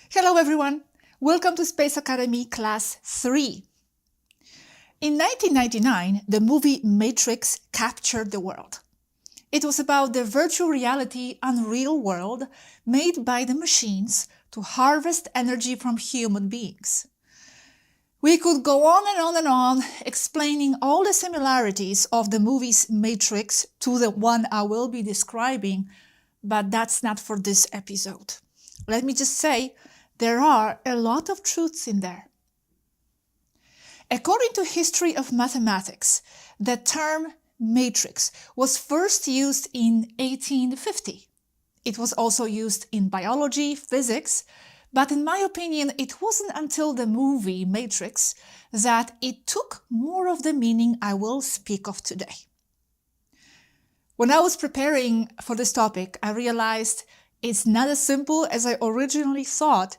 Hello everyone, welcome to Space Academy Class 3. In 1999, the movie Matrix captured the world. It was about the virtual reality unreal world made by the machines to harvest energy from human beings. We could go on and on and on, explaining all the similarities of the movie's Matrix to the one I will be describing, but that's not for this episode. Let me just say, there are a lot of truths in there. According to history of mathematics, the term matrix was first used in 1850. It was also used in biology, physics, but in my opinion, it wasn't until the movie Matrix that it took more of the meaning I will speak of today. When I was preparing for this topic, I realized it's not as simple as I originally thought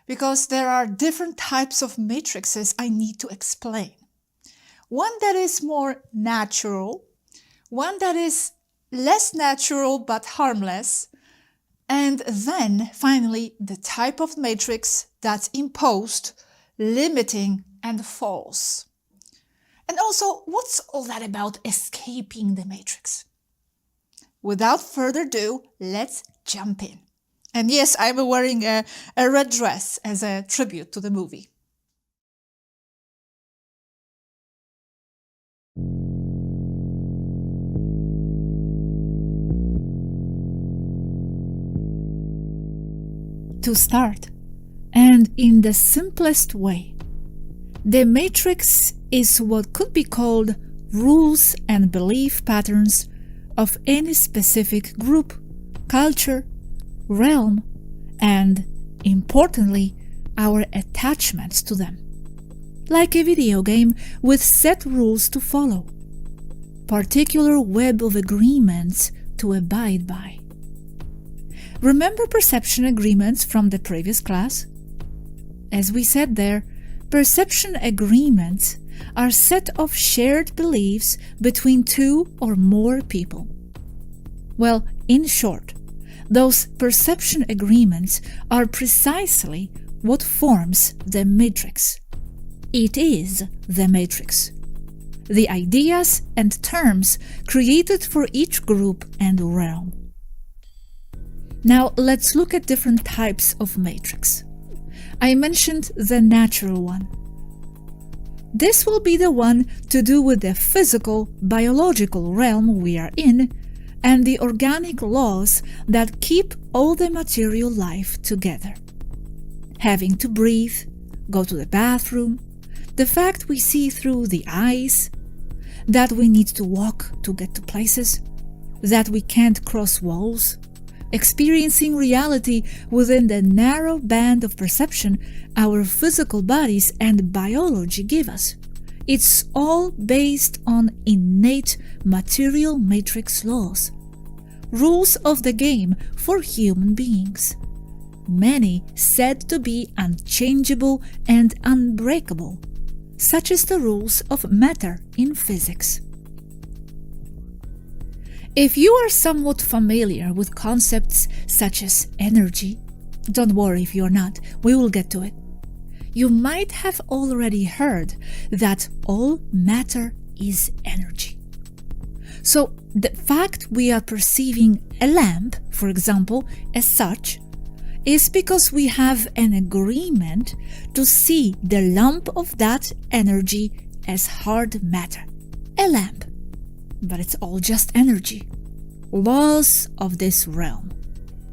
because there are different types of matrices I need to explain. One that is more natural, one that is less natural but harmless, and then finally the type of matrix that's imposed, limiting, and false. And also, what's all that about escaping the matrix? Without further ado, let's jump in. And yes, I'm wearing a red dress as a tribute to the movie. To start, and in the simplest way, the matrix is what could be called rules and belief patterns of any specific group, culture, realm, and, importantly, our attachments to them. Like a video game with set rules to follow, particular web of agreements to abide by. Remember perception agreements from the previous class? As we said there, perception agreements are a set of shared beliefs between two or more people. Well, in short, those perception agreements are precisely what forms the matrix. It is the matrix. The ideas and terms created for each group and realm. Now let's look at different types of matrix. I mentioned the natural one. This will be the one to do with the physical, biological realm we are in and the organic laws that keep all the material life together. Having to breathe, go to the bathroom, the fact we see through the eyes, that we need to walk to get to places, that we can't cross walls, experiencing reality within the narrow band of perception our physical bodies and biology give us. It's all based on innate material matrix laws, rules of the game for human beings, many said to be unchangeable and unbreakable, such as the rules of matter in physics. If you are somewhat familiar with concepts such as energy, don't worry if you're not, we will get to it. You might have already heard that all matter is energy. So the fact we are perceiving a lamp, for example, as such, is because we have an agreement to see the lump of that energy as hard matter, a lamp. But it's all just energy. Laws of this realm.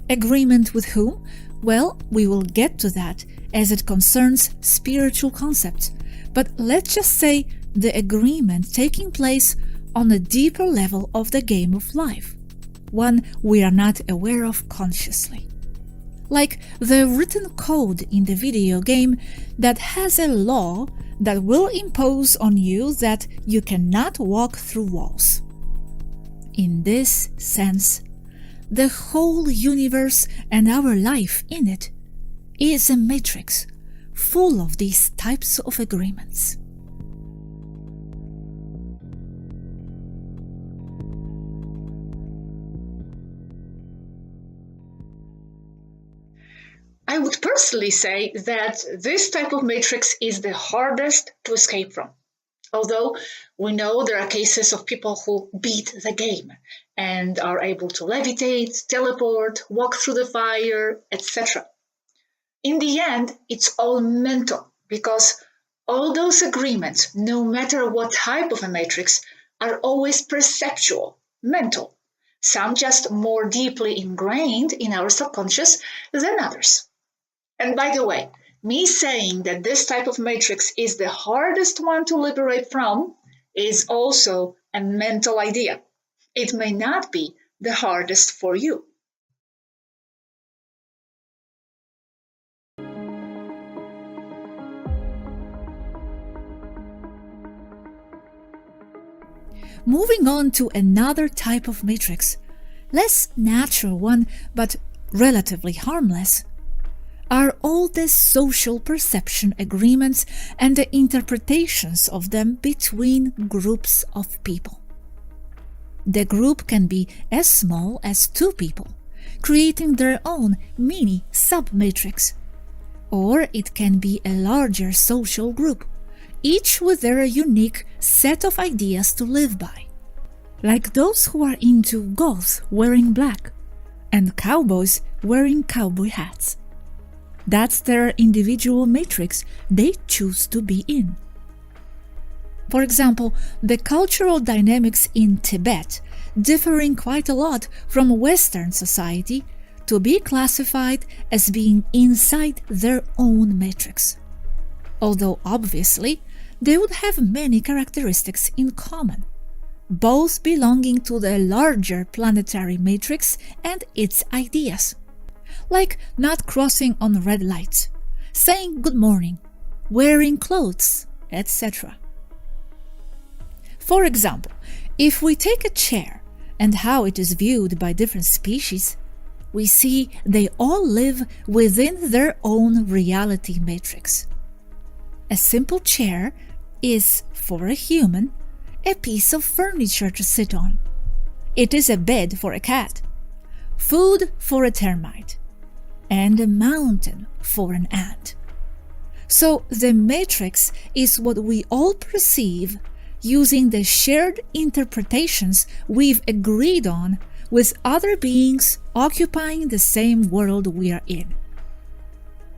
Agreement with whom? Well, we will get to that as it concerns spiritual concepts, but let's just say the agreement taking place on a deeper level of the game of life, one we are not aware of consciously. Like the written code in the video game that has a law that will impose on you that you cannot walk through walls. In this sense, the whole universe and our life in it is a matrix full of these types of agreements. I would personally say that this type of matrix is the hardest to escape from. Although we know there are cases of people who beat the game and are able to levitate, teleport, walk through the fire, etc. In the end, it's all mental because all those agreements, no matter what type of a matrix, are always perceptual, mental. Some just more deeply ingrained in our subconscious than others. And by the way, me saying that this type of matrix is the hardest one to liberate from is also a mental idea. It may not be the hardest for you. Moving on to another type of matrix, less natural one but relatively harmless, are all the social perception agreements and the interpretations of them between groups of people. The group can be as small as 2 people, creating their own mini sub-matrix, or it can be a larger social group, each with their unique set of ideas to live by, like those who are into goths wearing black and cowboys wearing cowboy hats. That's their individual matrix they choose to be in. For example, the cultural dynamics in Tibet differing quite a lot from Western society to be classified as being inside their own matrix. Although obviously, they would have many characteristics in common, both belonging to the larger planetary matrix and its ideas, like not crossing on red lights, saying good morning, wearing clothes, etc. For example, if we take a chair and how it is viewed by different species, we see they all live within their own reality matrix. A simple chair is, for a human, a piece of furniture to sit on. It is a bed for a cat, food for a termite, and a mountain for an ant. So the matrix is what we all perceive using the shared interpretations we've agreed on with other beings occupying the same world we are in.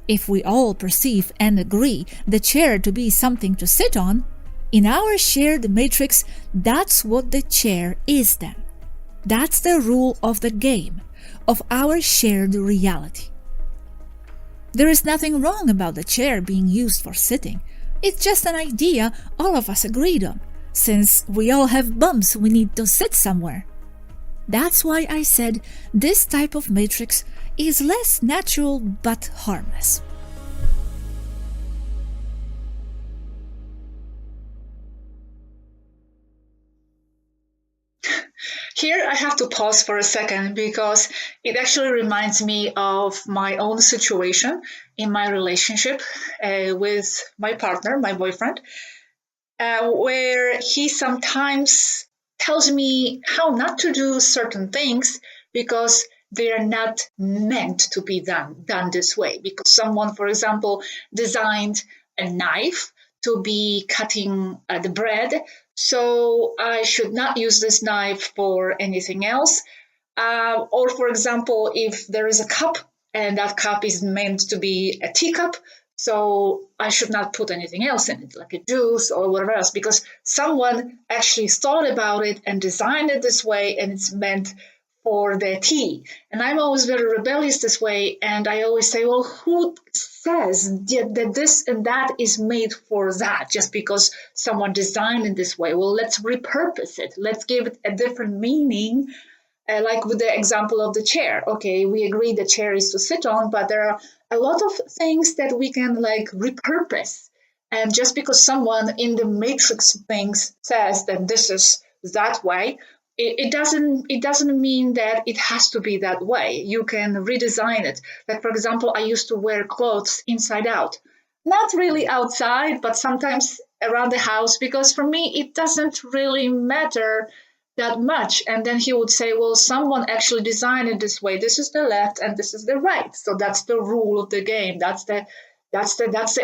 If we all perceive and agree the chair to be something to sit on, in our shared matrix, that's what the chair is then. That's the rule of the game, of our shared reality. There is nothing wrong about the chair being used for sitting. It's just an idea all of us agreed on, since we all have bumps we need to sit somewhere. That's why I said this type of matrix is less natural but harmless. Here I have to pause for a second because it actually reminds me of my own situation in my relationship with my partner, my boyfriend, where he sometimes tells me how not to do certain things because they are not meant to be done this way. Because someone, for example, designed a knife to be cutting the bread, so I should not use this knife for anything else. Or, for example, if there is a cup and that cup is meant to be a teacup, so I should not put anything else in it, like a juice or whatever else, because someone actually thought about it and designed it this way, and it's meant for the tea. And I'm always very rebellious this way, and I always say, well, who says that this and that is made for that just because someone designed it this way? Well, let's repurpose it. Let's give it a different meaning, like with the example of the chair. Okay, we agree the chair is to sit on, but there are a lot of things that we can like repurpose. And just because someone in the matrix things says that this is that way, it doesn't mean that it has to be that way. You can redesign it. Like, for example, I used to wear clothes inside out. Not really outside, but sometimes around the house, because for me, it doesn't really matter that much. And then he would say, well, someone actually designed it this way. This is the left and this is the right. So that's the rule of the game. That's the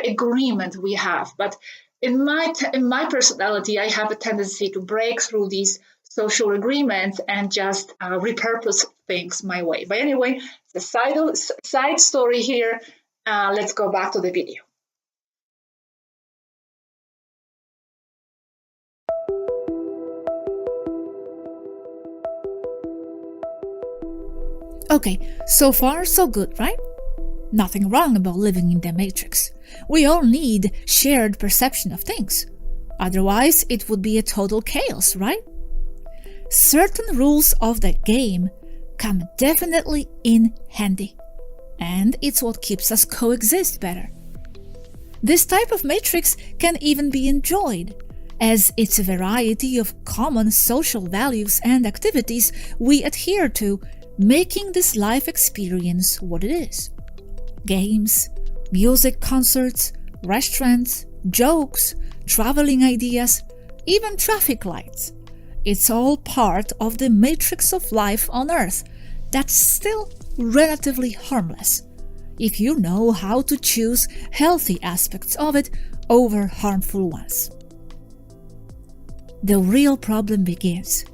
agreement we have. But in my personality, I have a tendency to break through these social agreements and just repurpose things my way. But anyway, the side story here. Let's go back to the video. Okay, so far so good, right? Nothing wrong about living in the matrix. We all need shared perception of things. Otherwise, it would be a total chaos, right? Certain rules of the game come definitely in handy. And it's what keeps us coexist better. This type of matrix can even be enjoyed, as it's a variety of common social values and activities we adhere to, making this life experience what it is. Games, music concerts, restaurants, jokes, traveling ideas, even traffic lights. It's all part of the matrix of life on Earth that's still relatively harmless, if you know how to choose healthy aspects of it over harmful ones. The real problem begins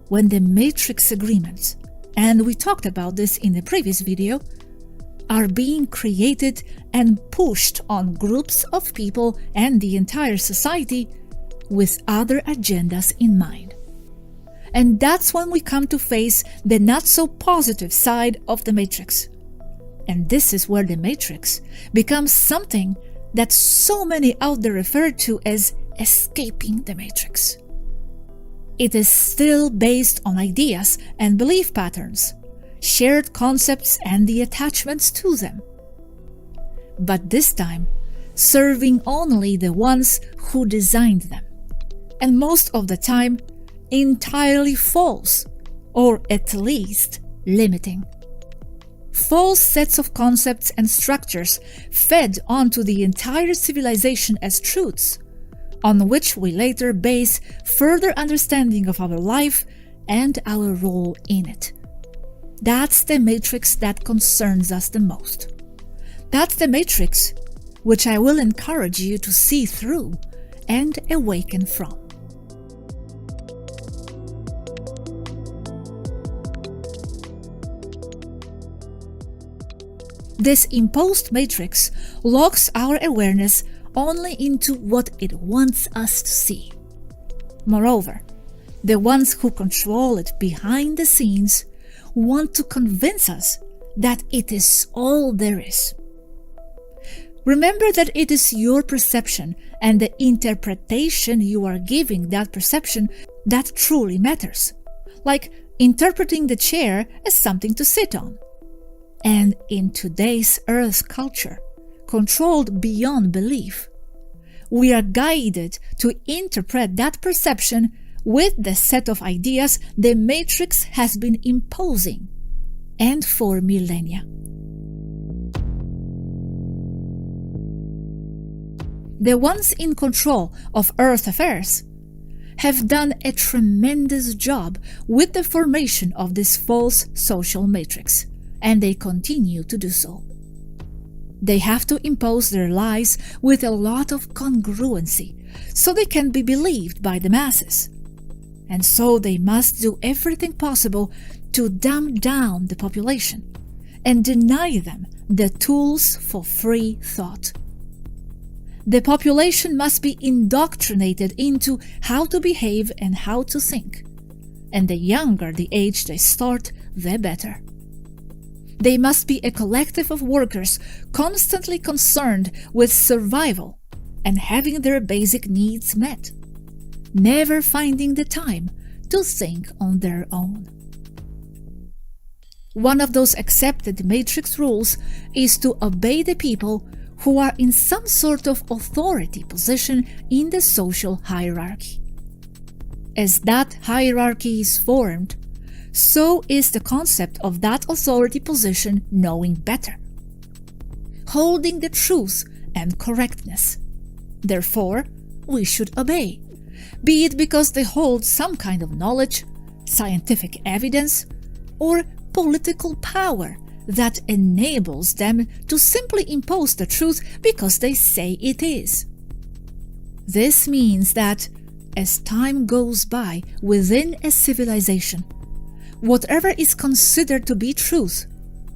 when the matrix agreements, and we talked about this in the previous video, are being created and pushed on groups of people and the entire society with other agendas in mind. And that's when we come to face the not-so-positive side of the matrix. And this is where the matrix becomes something that so many out there refer to as escaping the matrix. It is still based on ideas and belief patterns, shared concepts and the attachments to them. But this time, serving only the ones who designed them. And most of the time, entirely false, or at least limiting. False sets of concepts and structures fed onto the entire civilization as truths, on which we later base further understanding of our life and our role in it. That's the matrix that concerns us the most. That's the matrix which I will encourage you to see through and awaken from. This imposed matrix locks our awareness only into what it wants us to see. Moreover, the ones who control it behind the scenes want to convince us that it is all there is. Remember that it is your perception and the interpretation you are giving that perception that truly matters, like interpreting the chair as something to sit on. And in today's Earth culture, controlled beyond belief, we are guided to interpret that perception with the set of ideas the Matrix has been imposing, and for millennia. The ones in control of Earth affairs have done a tremendous job with the formation of this false social matrix, and they continue to do so. They have to impose their lies with a lot of congruency so they can be believed by the masses. And so they must do everything possible to dumb down the population and deny them the tools for free thought. The population must be indoctrinated into how to behave and how to think, and the younger the age they start, the better. They must be a collective of workers constantly concerned with survival and having their basic needs met, never finding the time to think on their own. One of those accepted matrix rules is to obey the people who are in some sort of authority position in the social hierarchy. As that hierarchy is formed, so is the concept of that authority position knowing better, holding the truth and correctness. Therefore, we should obey, be it because they hold some kind of knowledge, scientific evidence, or political power that enables them to simply impose the truth because they say it is. This means that as time goes by within a civilization, whatever is considered to be truth,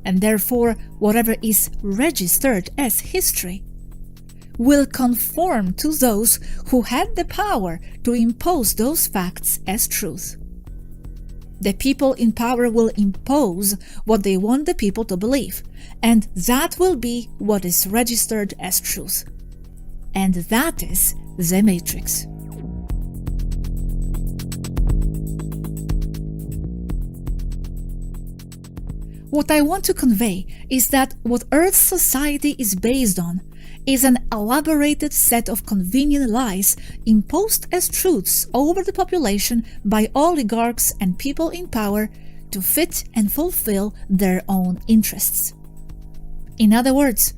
and therefore whatever is registered as history, will conform to those who had the power to impose those facts as truth. The people in power will impose what they want the people to believe, and that will be what is registered as truth. And that is the Matrix. What I want to convey is that what Earth's society is based on is an elaborated set of convenient lies imposed as truths over the population by oligarchs and people in power to fit and fulfill their own interests. In other words,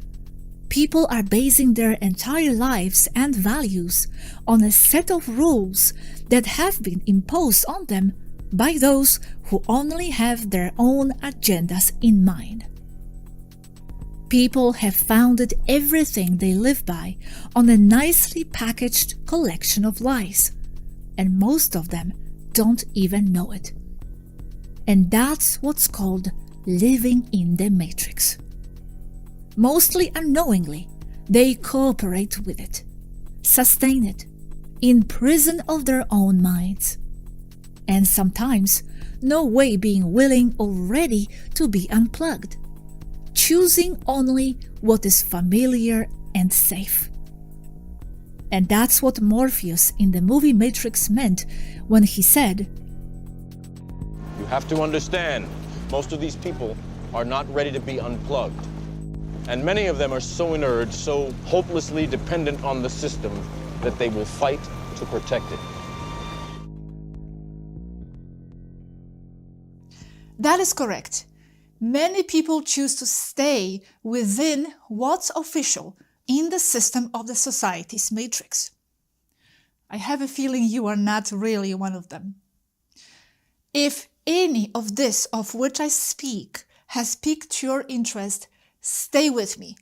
people are basing their entire lives and values on a set of rules that have been imposed on them by those who only have their own agendas in mind. People have founded everything they live by on a nicely packaged collection of lies, and most of them don't even know it. And that's what's called living in the Matrix. Mostly unknowingly, they cooperate with it, sustain it, in prison of their own minds, and sometimes no way being willing or ready to be unplugged, choosing only what is familiar and safe. And that's what Morpheus in the movie Matrix meant when he said, "You have to understand, most of these people are not ready to be unplugged. And many of them are so inert, so hopelessly dependent on the system that they will fight to protect it." That is correct. Many people choose to stay within what's official in the system of the society's matrix. I have a feeling you are not really one of them. If any of this of which I speak has piqued your interest, stay with me,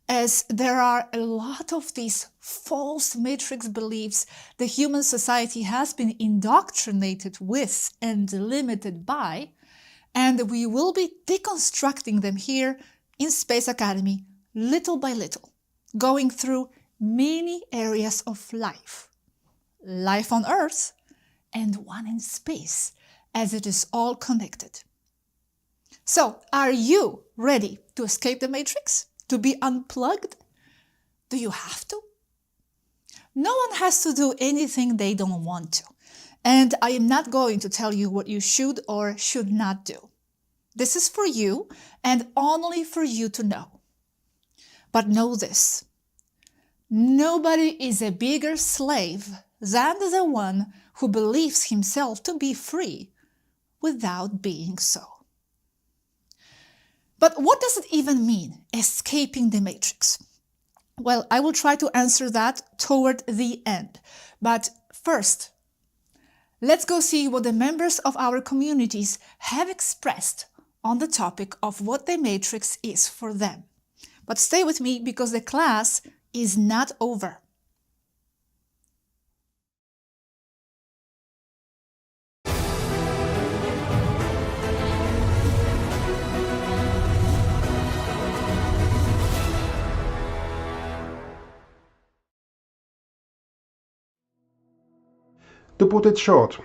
as there are a lot of these false matrix beliefs the human society has been indoctrinated with and limited by, and we will be deconstructing them here in Space Academy little by little, going through many areas of life. Life on Earth and one in space, as it is all connected. So, are you ready to escape the Matrix? To be unplugged? Do you have to? No one has to do anything they don't want to. And I am not going to tell you what you should or should not do. This is for you and only for you to know. But know this: nobody is a bigger slave than the one who believes himself to be free without being so. But what does it even mean, escaping the Matrix? Well, I will try to answer that toward the end. But first, let's go see what the members of our communities have expressed on the topic of what the Matrix is for them. But stay with me because the class is not over. To put it short,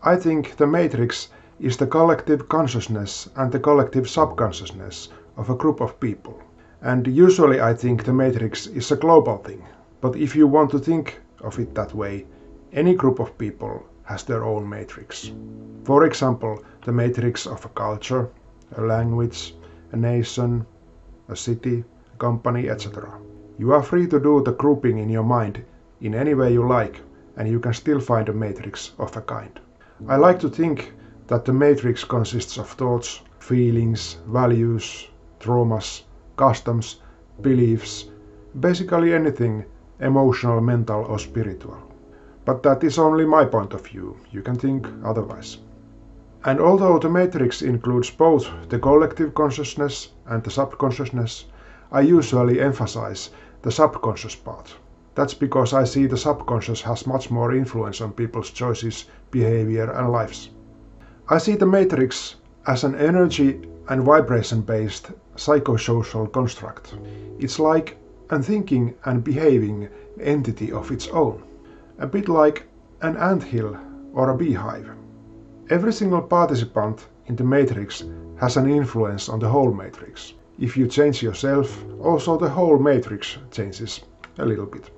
I think the Matrix is the collective consciousness and the collective subconsciousness of a group of people. And usually I think the Matrix is a global thing, but if you want to think of it that way, any group of people has their own Matrix. For example, the Matrix of a culture, a language, a nation, a city, a company, etc. You are free to do the grouping in your mind in any way you like, and you can still find a matrix of a kind. I like to think that the matrix consists of thoughts, feelings, values, traumas, customs, beliefs, basically anything emotional, mental or spiritual. But that is only my point of view. You can think otherwise. And although the matrix includes both the collective consciousness and the subconsciousness, I usually emphasize the subconscious part. That's because I see the subconscious has much more influence on people's choices, behavior and lives. I see the matrix as an energy and vibration-based psychosocial construct. It's like a thinking and behaving entity of its own, a bit like an anthill or a beehive. Every single participant in the matrix has an influence on the whole matrix. If you change yourself, also the whole matrix changes a little bit.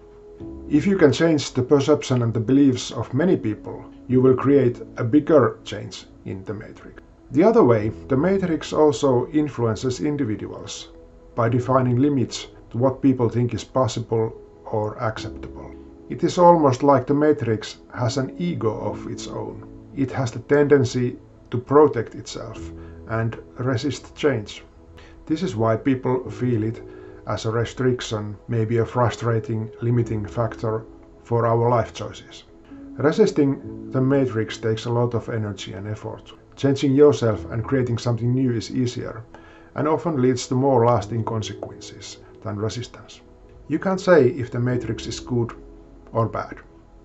If you can change the perception and the beliefs of many people, you will create a bigger change in the matrix. The other way, the matrix also influences individuals by defining limits to what people think is possible or acceptable. It is almost like the matrix has an ego of its own. It has the tendency to protect itself and resist change. This is why people feel it as a restriction, maybe a frustrating, limiting factor for our life choices. Resisting the matrix takes a lot of energy and effort. Changing yourself and creating something new is easier and often leads to more lasting consequences than resistance. You can't say if the matrix is good or bad.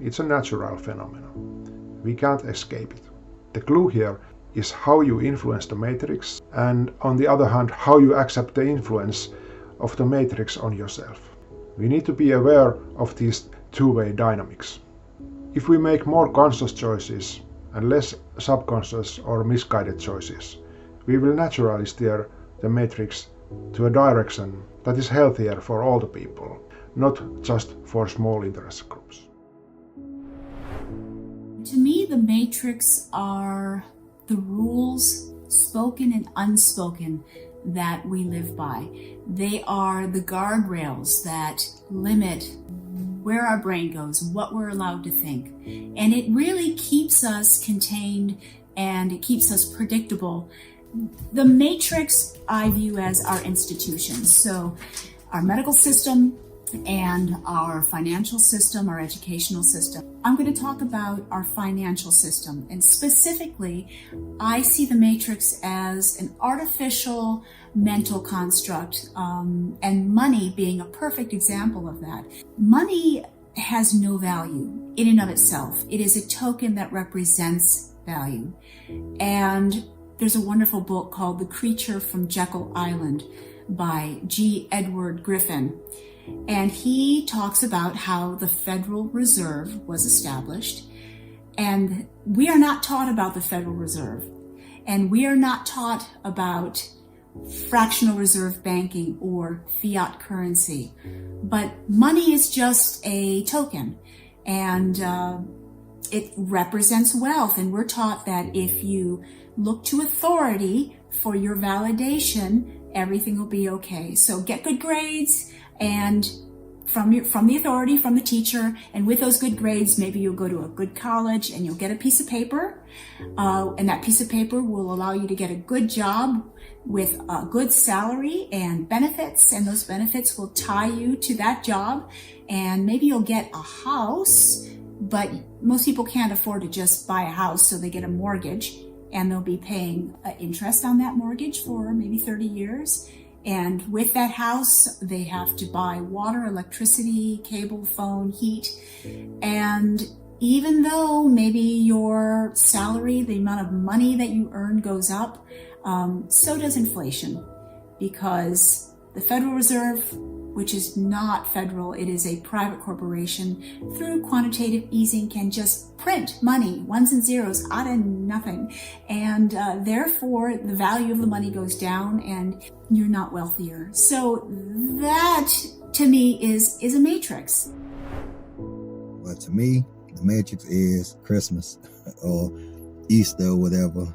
It's a natural phenomenon. We can't escape it. The clue here is how you influence the matrix and, on the other hand, how you accept the influence of the matrix on yourself. We need to be aware of these two-way dynamics. If we make more conscious choices and less subconscious or misguided choices, we will naturally steer the matrix to a direction that is healthier for all the people, not just for small interest groups. To me, the matrix are the rules, spoken and unspoken, that we live by. They are the guardrails that limit where our brain goes, what we're allowed to think. And it really keeps us contained and it keeps us predictable. The matrix I view as our institutions. So our medical system and our financial system, our educational system. I'm going to talk about our financial system. And specifically, I see the matrix as an artificial mental construct, and money being a perfect example of that. Money has no value in and of itself. It is a token that represents value. And there's a wonderful book called The Creature from Jekyll Island by G. Edward Griffin. And he talks about how the Federal Reserve was established. And we are not taught about the Federal Reserve. And we are not taught about fractional reserve banking or fiat currency. But money is just a token. And it represents wealth. And we're taught that if you look to authority for your validation, everything will be okay. So get good grades, and from the authority, from the teacher, and with those good grades, maybe you'll go to a good college and you'll get a piece of paper, and that piece of paper will allow you to get a good job with a good salary and benefits, and those benefits will tie you to that job, and maybe you'll get a house, but most people can't afford to just buy a house, so they get a mortgage, and they'll be paying interest on that mortgage for maybe 30 years. And with that house, they have to buy water, electricity, cable, phone, heat. And even though maybe your salary, the amount of money that you earn goes up, so does inflation. Because the Federal Reserve, which is not federal, it is a private corporation, through quantitative easing can just print money, ones and zeros, out of nothing. And therefore, the value of the money goes down and you're not wealthier. So that, to me, is a matrix. But to me, the matrix is Christmas or Easter or whatever.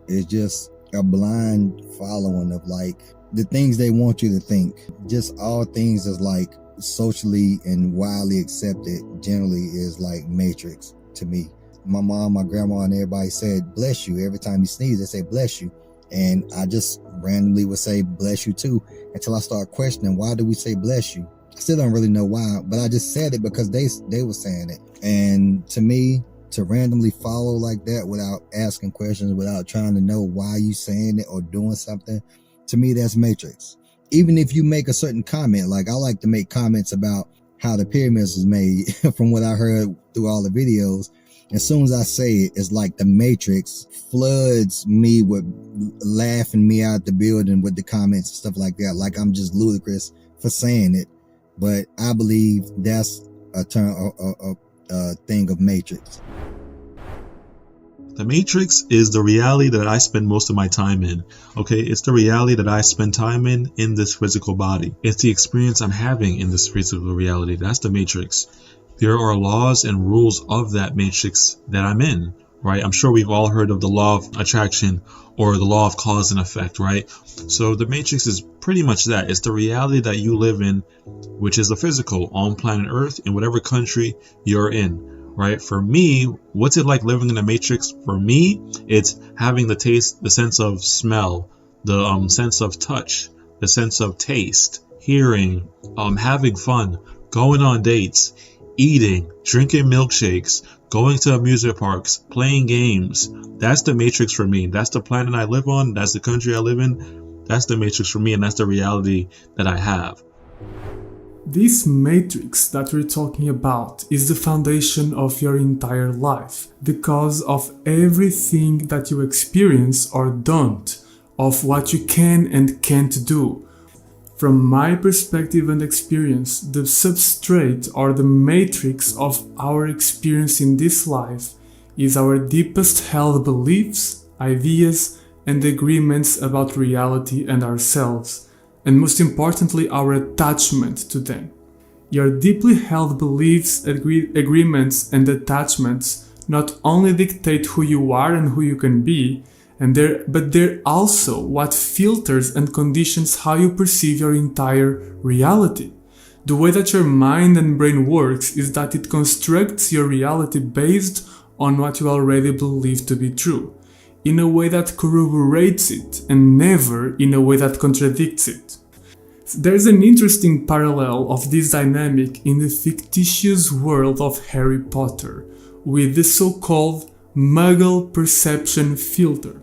It's just a blind following of like the things they want you to think. Just all things is like socially and widely accepted generally is like matrix to me. My mom, my grandma, and everybody said bless you. Every time you sneeze, they say bless you. And I just randomly would say bless you too until I start questioning, why do we say bless you? I still don't really know why, but I just said it because they were saying it. And to me, to randomly follow like that without asking questions, without trying to know why you saying it or doing something, to me, that's matrix. Even if you make a certain comment, like I like to make comments about how the pyramids was made from what I heard through all the videos. As soon as I say it, it's like the matrix floods me with laughing me out the building with the comments and stuff like that. Like I'm just ludicrous for saying it. But I believe that's a thing of matrix. The matrix is the reality that I spend most of my time in. Okay, it's the reality that I spend time in this physical body. It's the experience I'm having in this physical reality. That's the matrix. There are laws and rules of that matrix that I'm in, right? I'm sure we've all heard of the law of attraction or the law of cause and effect, right? So the matrix is pretty much that. It's the reality that you live in, which is the physical on planet Earth in whatever country you're in, right? For me, what's it like living in a matrix? For me, it's having the taste, the sense of smell, the sense of touch, the sense of taste, hearing, having fun, going on dates, eating, drinking milkshakes, going to amusement parks, playing games. That's the matrix for me. That's the planet I live on. That's the country I live in. That's the matrix for me, and that's the reality that I have. This matrix that we're talking about is the foundation of your entire life, the cause of everything that you experience or don't, of what you can and can't do. From my perspective and experience, the substrate or the matrix of our experience in this life is our deepest held beliefs, ideas, and agreements about reality and ourselves, and most importantly, our attachment to them. Your deeply held beliefs, agreements, and attachments not only dictate who you are and who you can be, but they're also what filters and conditions how you perceive your entire reality. The way that your mind and brain works is that it constructs your reality based on what you already believe to be true, in a way that corroborates it and never in a way that contradicts it. There's an interesting parallel of this dynamic in the fictitious world of Harry Potter, with the so-called Muggle perception filter.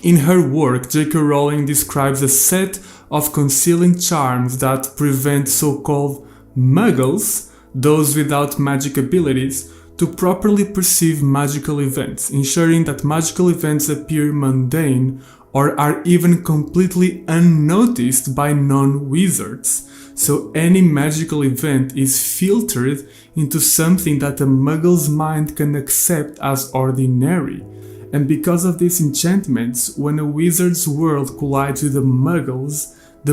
In her work, J.K. Rowling describes a set of concealing charms that prevent so-called muggles, those without magic abilities, to properly perceive magical events, ensuring that magical events appear mundane or are even completely unnoticed by non-wizards. So any magical event is filtered into something that a muggle's mind can accept as ordinary. And because of these enchantments, when a wizard's world collides with the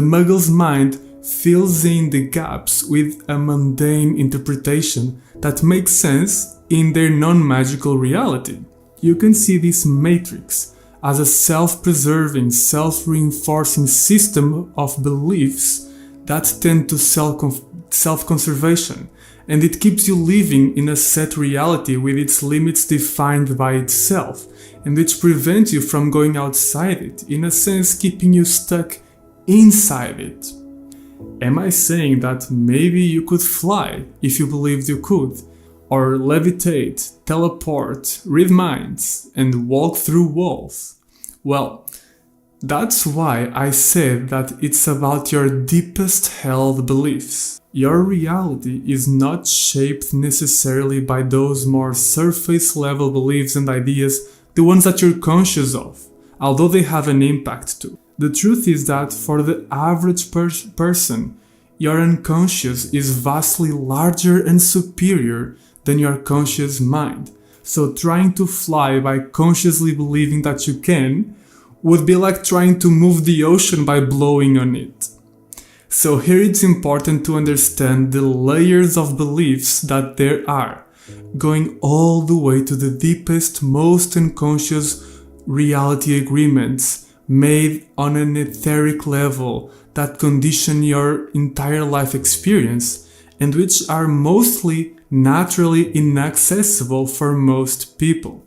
muggle's mind fills in the gaps with a mundane interpretation that makes sense in their non-magical reality. You can see this matrix as a self-preserving, self-reinforcing system of beliefs that tend to self-conservation, and it keeps you living in a set reality with its limits defined by itself, and which prevents you from going outside it, in a sense keeping you stuck inside it. Am I saying that maybe you could fly if you believed you could, or levitate, teleport, read minds, and walk through walls? Well, that's why I said that it's about your deepest held beliefs. Your reality is not shaped necessarily by those more surface level beliefs and ideas, the ones that you're conscious of, although they have an impact too. The truth is that for the average person, your unconscious is vastly larger and superior than your conscious mind. So trying to fly by consciously believing that you can would be like trying to move the ocean by blowing on it. So here it's important to understand the layers of beliefs that there are, going all the way to the deepest, most unconscious reality agreements made on an etheric level that condition your entire life experience and which are mostly naturally inaccessible for most people.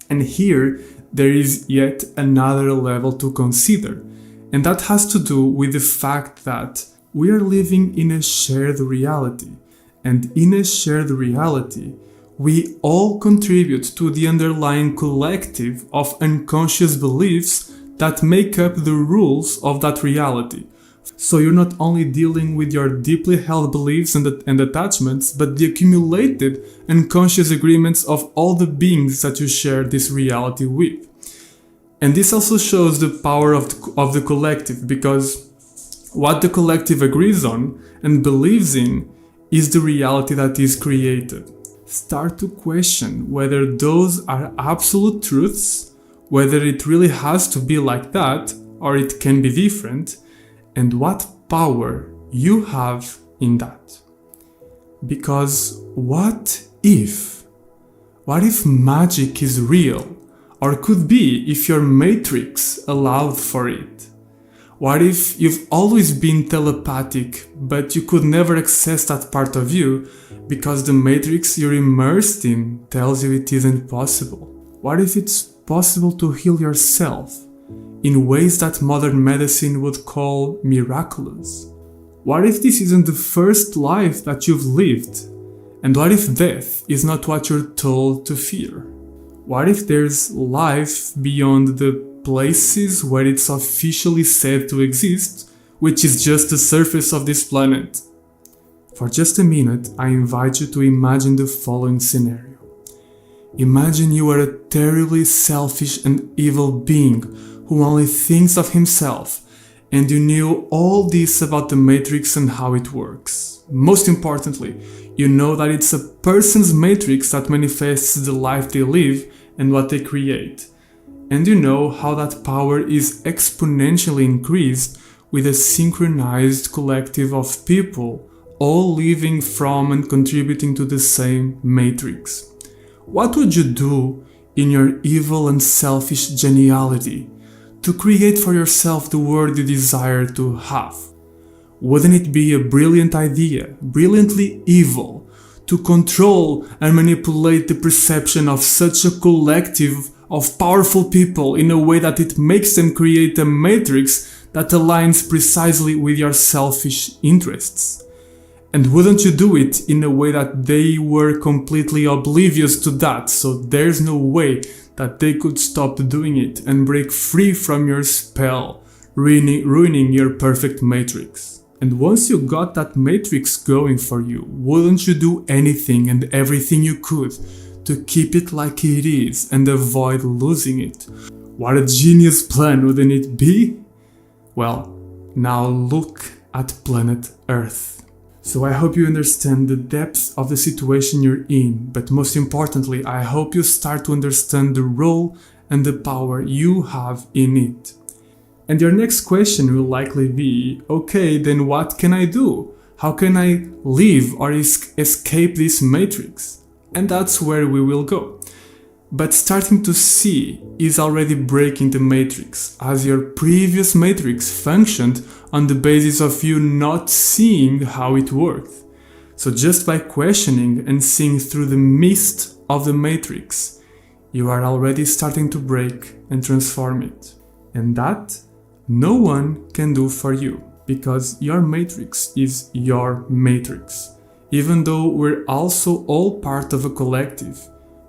And here there is yet another level to consider, and that has to do with the fact that we are living in a shared reality, and in a shared reality We all contribute to the underlying collective of unconscious beliefs that make up the rules of that reality. So you're not only dealing with your deeply held beliefs and attachments, but the accumulated unconscious agreements of all the beings that you share this reality with. And this also shows the power of the collective, because what the collective agrees on and believes in is the reality that is created. Start to question whether those are absolute truths, whether it really has to be like that, or it can be different, and what power you have in that. Because what if magic is real, or could be if your matrix allowed for it? What if you've always been telepathic, but you could never access that part of you because the matrix you're immersed in tells you it isn't possible? What if it's possible to heal yourself in ways that modern medicine would call miraculous? What if this isn't the first life that you've lived? And what if death is not what you're told to fear? What if there's life beyond the places where it's officially said to exist, which is just the surface of this planet? For just a minute, I invite you to imagine the following scenario. Imagine you are a terribly selfish and evil being who only thinks of himself, and you knew all this about the matrix and how it works. Most importantly, you know that it's a person's matrix that manifests the life they live and what they create. And you know how that power is exponentially increased with a synchronized collective of people all living from and contributing to the same matrix. What would you do in your evil and selfish geniality to create for yourself the world you desire to have? Wouldn't it be a brilliant idea, brilliantly evil, to control and manipulate the perception of such a collective of powerful people in a way that it makes them create a matrix that aligns precisely with your selfish interests? And wouldn't you do it in a way that they were completely oblivious to that, so there's no way that they could stop doing it and break free from your spell, ruining your perfect matrix? And once you got that matrix going for you, wouldn't you do anything and everything you could to keep it like it is and avoid losing it? What a genius plan, wouldn't it be? Well, now look at planet Earth. So I hope you understand the depth of the situation you're in, but most importantly, I hope you start to understand the role and the power you have in it. And your next question will likely be, okay, then what can I do? How can I live or escape this matrix? And that's where we will go. But starting to see is already breaking the matrix, as your previous matrix functioned on the basis of you not seeing how it worked. So just by questioning and seeing through the mist of the matrix, you are already starting to break and transform it. And that no one can do for you, because your matrix is your matrix. Even though we're also all part of a collective,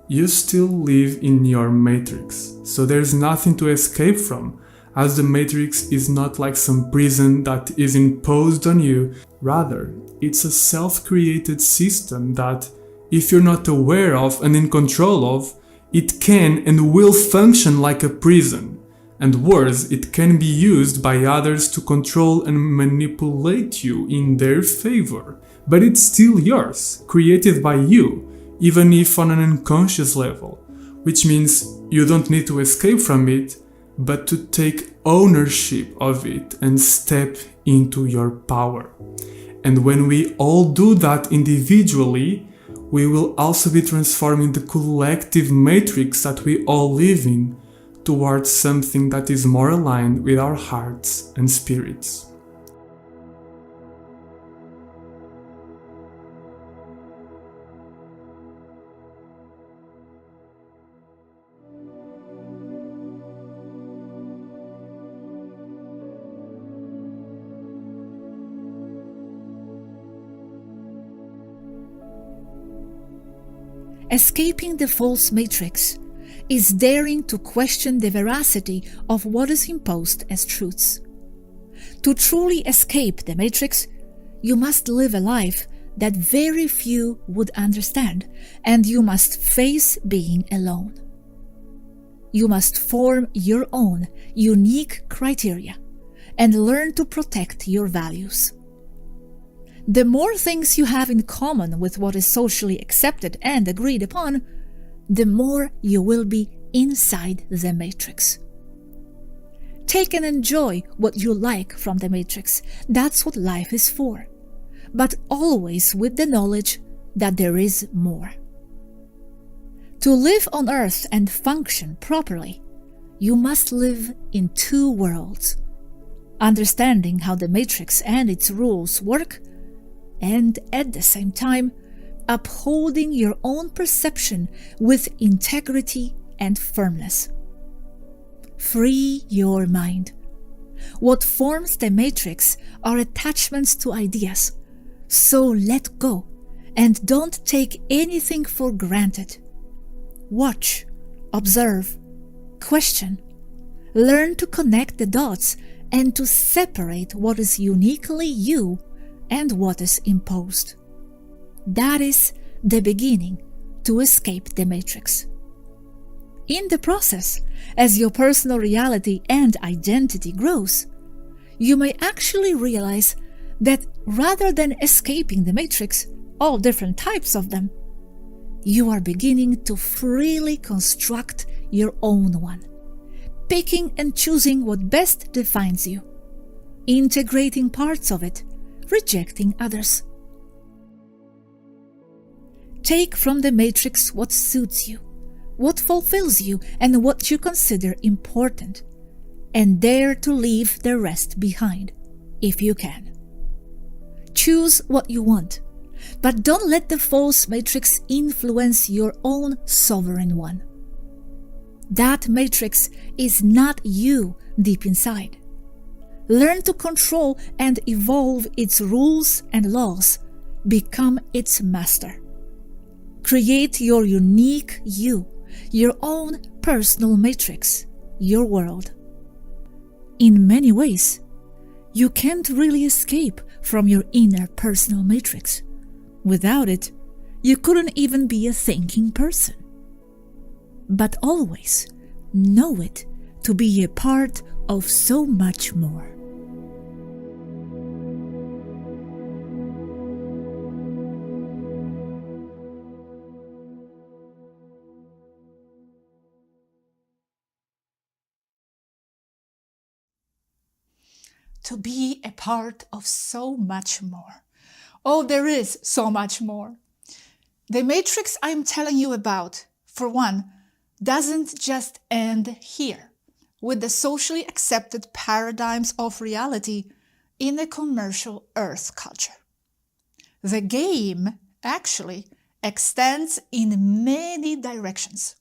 you still live in your matrix. So there's nothing to escape from, as the matrix is not like some prison that is imposed on you. Rather, it's a self-created system that, if you're not aware of and in control of, it can and will function like a prison. And worse, it can be used by others to control and manipulate you in their favor. But it's still yours, created by you, even if on an unconscious level, which means you don't need to escape from it, but to take ownership of it and step into your power. And when we all do that individually, we will also be transforming the collective matrix that we all live in towards something that is more aligned with our hearts and spirits. Escaping the false matrix is daring to question the veracity of what is imposed as truths. To truly escape the matrix, you must live a life that very few would understand, and you must face being alone. You must form your own unique criteria and learn to protect your values. The more things you have in common with what is socially accepted and agreed upon, the more you will be inside the matrix. Take and enjoy what you like from the matrix. That's what life is for. But always with the knowledge that there is more. To live on Earth and function properly, you must live in two worlds, understanding how the matrix and its rules work, and at the same time, upholding your own perception with integrity and firmness. Free your mind. What forms the matrix are attachments to ideas, so let go and don't take anything for granted. Watch, observe, question, learn to connect the dots and to separate what is uniquely you and what is imposed. That is the beginning to escape the matrix. In the process, as your personal reality and identity grows, you may actually realize that rather than escaping the matrix, all different types of them, you are beginning to freely construct your own one, picking and choosing what best defines you, integrating parts of it, rejecting others. Take from the matrix what suits you, what fulfills you, and what you consider important, and dare to leave the rest behind, if you can. Choose what you want, but don't let the false matrix influence your own sovereign one. That matrix is not you deep inside. Learn to control and evolve its rules and laws. Become its master. Create your unique you, your own personal matrix, your world. In many ways, you can't really escape from your inner personal matrix. Without it, you couldn't even be a thinking person. But always know it to be a part of so much more. To be a part of so much more. Oh, there is so much more. The matrix I'm telling you about, for one, doesn't just end here with the socially accepted paradigms of reality in a commercial Earth culture. The game actually extends in many directions,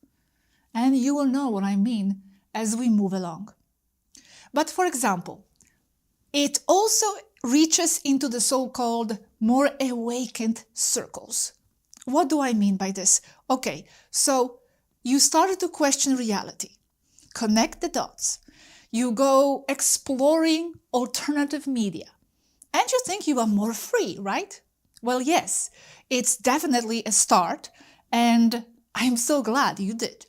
and you will know what I mean as we move along. But for example, it also reaches into the so-called more awakened circles. What do I mean by this? Okay, so you started to question reality, connect the dots. You go exploring alternative media, and you think you are more free, right? Well, yes, it's definitely a start, and I'm so glad you did.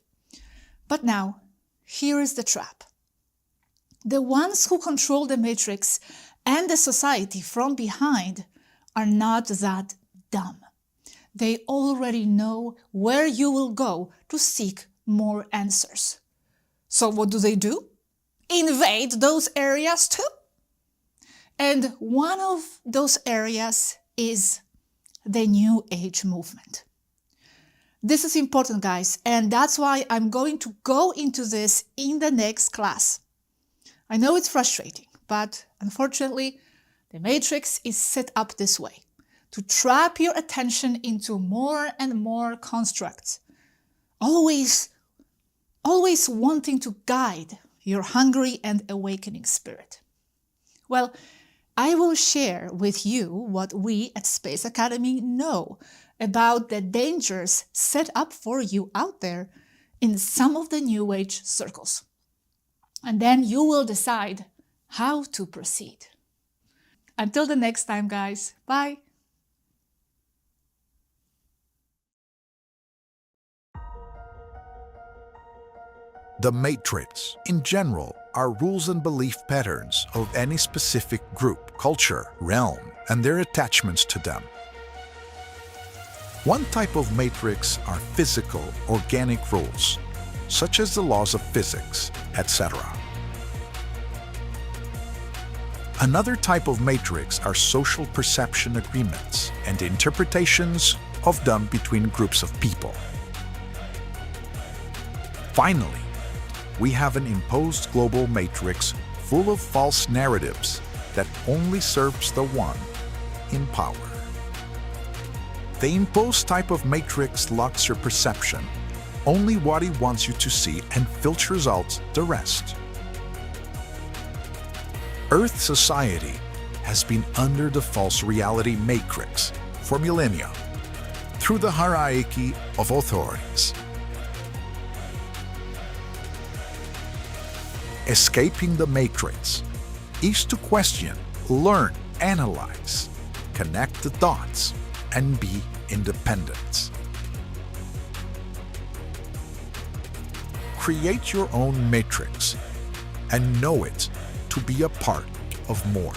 But now, here is the trap. The ones who control the matrix and the society from behind are not that dumb. They already know where you will go to seek more answers. So what do? Invade those areas too. And one of those areas is the New Age movement. This is important, guys, and that's why I'm going to go into this in the next class. I know it's frustrating, but unfortunately, the matrix is set up this way, to trap your attention into more and more constructs, always wanting to guide your hungry and awakening spirit. Well, I will share with you what we at Space Academy know about the dangers set up for you out there in some of the New Age circles. And then you will decide how to proceed. Until the next time, guys. Bye. The matrix, in general, are rules and belief patterns of any specific group, culture, realm, and their attachments to them. One type of matrix are physical, organic rules, such as the laws of physics, etc. Another type of matrix are social perception agreements and interpretations of them between groups of people. Finally, we have an imposed global matrix full of false narratives that only serves the one in power. The imposed type of matrix locks your perception, only what he wants you to see, and filters out the rest. Earth society has been under the false reality matrix for millennia through the hierarchy of authorities. Escaping the matrix is to question, learn, analyze, connect the dots, and be independent. Create your own matrix and know it to be a part of more.